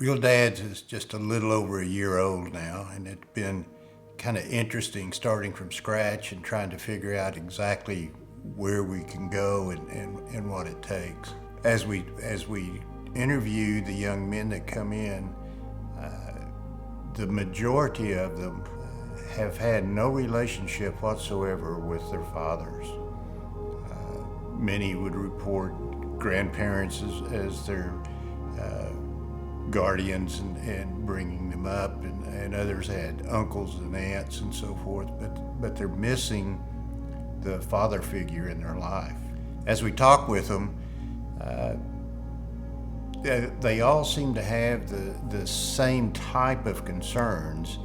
Real Dads is just a little over a year old now, and it's been kind of interesting starting from scratch and trying to figure out exactly where we can go and what it takes. As we interview the young men that come in, the majority of them have had no relationship whatsoever with their fathers. Many would report grandparents as their guardians and bringing them up, and others had uncles and aunts and so forth, but they're missing the father figure in their life. As we talk with them, they all seem to have the same type of concerns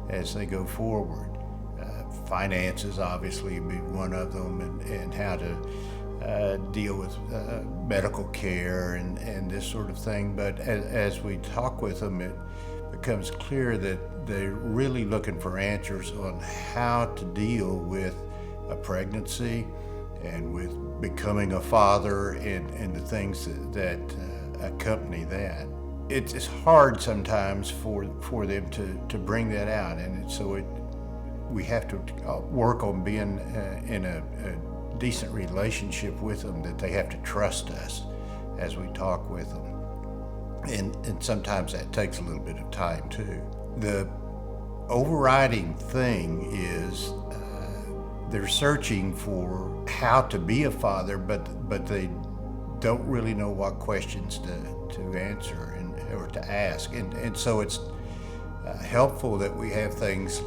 as they go forward. Finances obviously would be one of them, and how to deal with medical care and this sort of thing. But as we talk with them, it becomes clear that they're really looking for answers on how to deal with a pregnancy and with becoming a father and the things that accompany that. It's hard sometimes for them to bring that out, and so we have to work on being in a decent relationship with them, that they have to trust us as we talk with them. And sometimes that takes a little bit of time too. The overriding thing is they're searching for how to be a father, but they don't really know what questions to answer or to ask. And so it's helpful that we have things,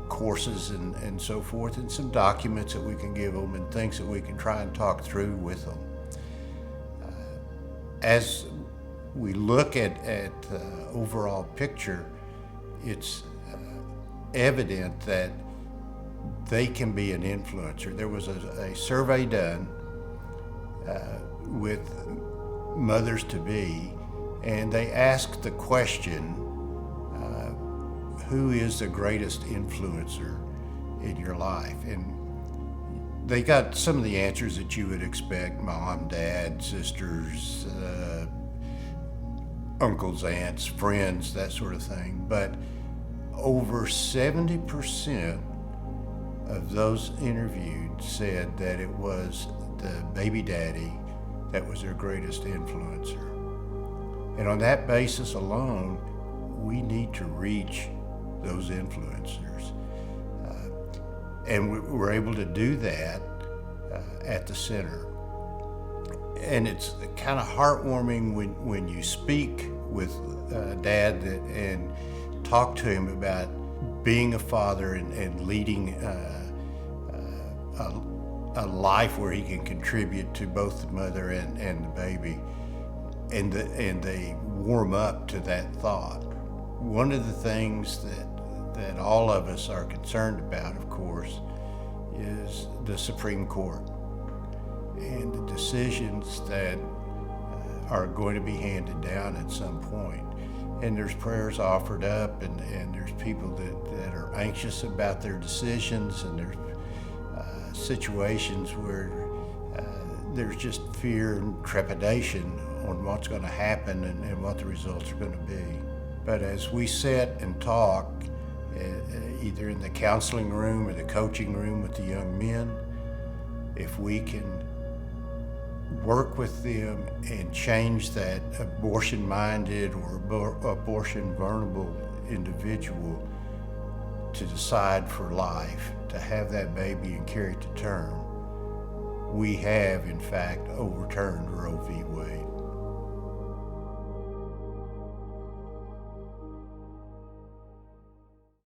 courses and so forth, and some documents that we can give them and things that we can try and talk through with them. As we look at the overall picture, it's evident that they can be an influencer. There was a survey done with mothers-to-be, and they asked the question, who is the greatest influencer in your life? And they got some of the answers that you would expect: mom, dad, sisters, uncles, aunts, friends, that sort of thing. But over 70% of those interviewed said that it was the baby daddy that was their greatest influencer. And on that basis alone, we need to reach those influencers. And we're able to do that at the center. And it's kind of heartwarming when you speak with Dad and talk to him about being a father and leading a life where he can contribute to both the mother and the baby. And they warm up to that thought. One of the things that all of us are concerned about, of course, is the Supreme Court and the decisions that are going to be handed down at some point. And there's prayers offered up, and there's people that are anxious about their decisions, and there's situations where there's just fear and trepidation on what's going to happen and what the results are going to be. But as we sit and talk, either in the counseling room or the coaching room with the young men, if we can work with them and change that abortion-minded or abortion-vulnerable individual to decide for life, to have that baby and carry it to term, we have, in fact, overturned Roe v. Wade.